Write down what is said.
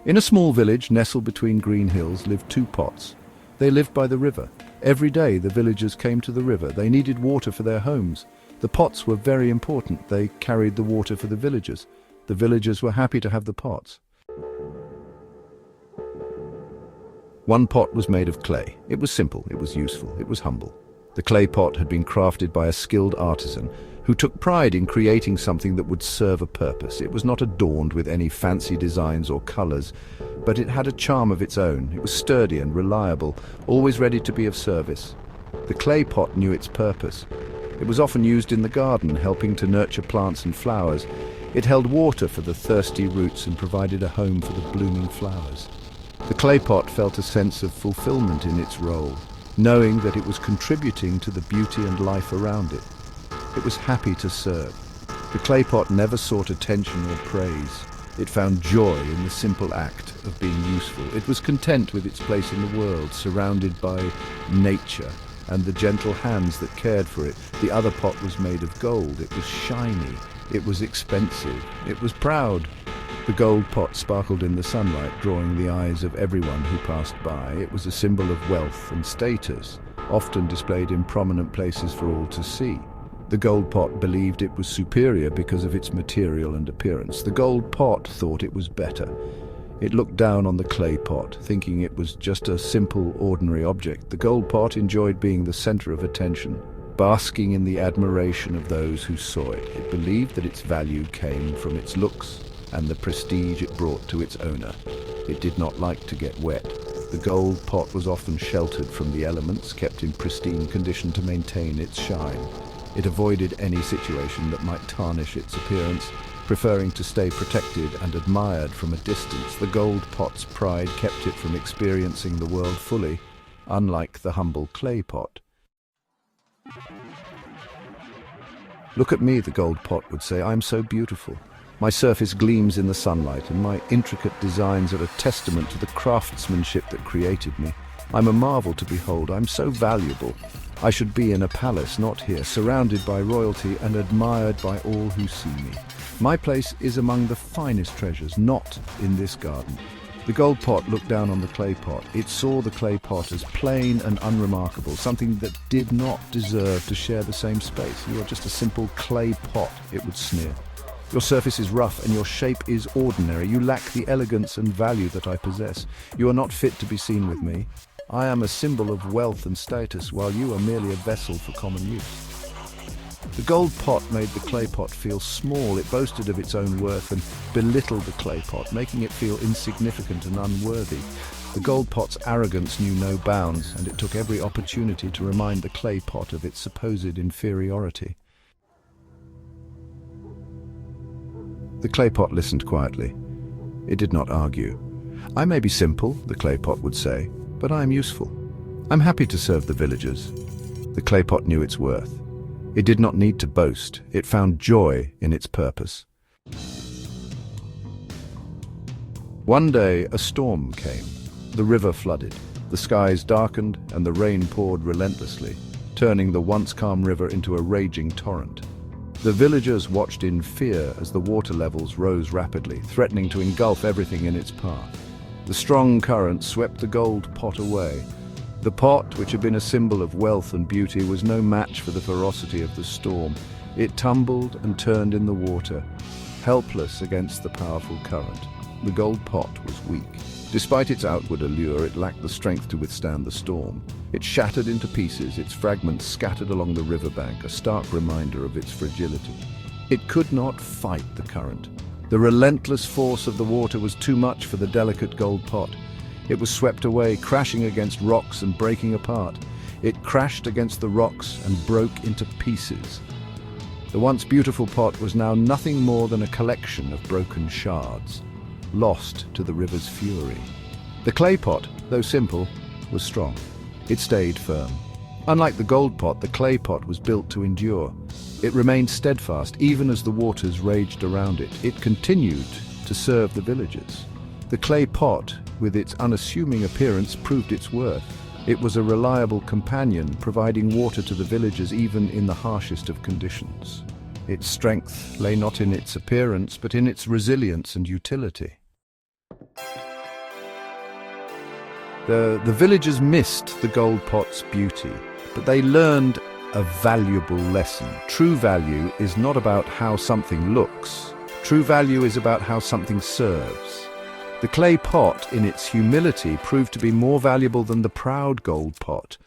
In a small village nestled between green hills lived two pots. They lived by the river. Every day the villagers came to the river. They needed water for their homes. The pots were very important. They carried the water for the villagers. The villagers were happy to have the pots. One pot was made of clay. It was simple, it was useful, it was humble. The clay pot had been crafted by a skilled artisan who took pride in creating something that would serve a purpose. It was not adorned with any fancy designs or colors, but it had a charm of its own. It was sturdy and reliable, always ready to be of service. The clay pot knew its purpose. It was often used in the garden, helping to nurture plants and flowers. It held water for the thirsty roots and provided a home for the blooming flowers. The clay pot felt a sense of fulfillment in its role, knowing that it was contributing to the beauty and life around it. It was happy to serve. The clay pot never sought attention or praise. It found joy in the simple act of being useful. It was content with its place in the world, surrounded by nature and the gentle hands that cared for it. The other pot was made of gold. It was shiny. It was expensive. It was proud. The gold pot sparkled in the sunlight, drawing the eyes of everyone who passed by. It was a symbol of wealth and status, often displayed in prominent places for all to see. The gold pot believed it was superior because of its material and appearance. The gold pot thought it was better. It looked down on the clay pot, thinking it was just a simple, ordinary object. The gold pot enjoyed being the center of attention, basking in the admiration of those who saw it. It believed that its value came from its looks and the prestige it brought to its owner. It did not like to get wet. The gold pot was often sheltered from the elements, kept in pristine condition to maintain its shine. It avoided any situation that might tarnish its appearance, preferring to stay protected and admired from a distance. The gold pot's pride kept it from experiencing the world fully, unlike the humble clay pot. "Look at me," the gold pot would say. "I'm so beautiful. My surface gleams in the sunlight, and my intricate designs are a testament to the craftsmanship that created me. I'm a marvel to behold. I'm so valuable. I should be in a palace, not here, surrounded by royalty and admired by all who see me. My place is among the finest treasures, not in this garden." The gold pot looked down on the clay pot. It saw the clay pot as plain and unremarkable, something that did not deserve to share the same space. "You are just a simple clay pot," it would sneer. "Your surface is rough and your shape is ordinary. You lack the elegance and value that I possess. You are not fit to be seen with me. I am a symbol of wealth and status, while you are merely a vessel for common use." The gold pot made the clay pot feel small. It boasted of its own worth and belittled the clay pot, making it feel insignificant and unworthy. The gold pot's arrogance knew no bounds, and it took every opportunity to remind the clay pot of its supposed inferiority. The clay pot listened quietly. It did not argue. "I may be simple," the clay pot would say, "but I am useful. I'm happy to serve the villagers." The clay pot knew its worth. It did not need to boast. It found joy in its purpose. One day, a storm came. The river flooded. The skies darkened, and the rain poured relentlessly, turning the once calm river into a raging torrent. The villagers watched in fear as the water levels rose rapidly, threatening to engulf everything in its path. The strong current swept the gold pot away. The pot, which had been a symbol of wealth and beauty, was no match for the ferocity of the storm. It tumbled and turned in the water, helpless against the powerful current. The gold pot was weak. Despite its outward allure, it lacked the strength to withstand the storm. It shattered into pieces, its fragments scattered along the riverbank, a stark reminder of its fragility. It could not fight the current. The relentless force of the water was too much for the delicate gold pot. It was swept away, crashing against rocks and breaking apart. It crashed against the rocks and broke into pieces. The once beautiful pot was now nothing more than a collection of broken shards, lost to the river's fury. The clay pot, though simple, was strong. It stayed firm. Unlike the gold pot, the clay pot was built to endure. It remained steadfast even as the waters raged around it. It continued to serve the villagers. The clay pot, with its unassuming appearance, proved its worth. It was a reliable companion, providing water to the villagers even in the harshest of conditions. Its strength lay not in its appearance, but in its resilience and utility. The villagers missed the gold pot's beauty, but they learned a valuable lesson. True value is not about how something looks. True value is about how something serves. The clay pot, in its humility, proved to be more valuable than the proud gold pot.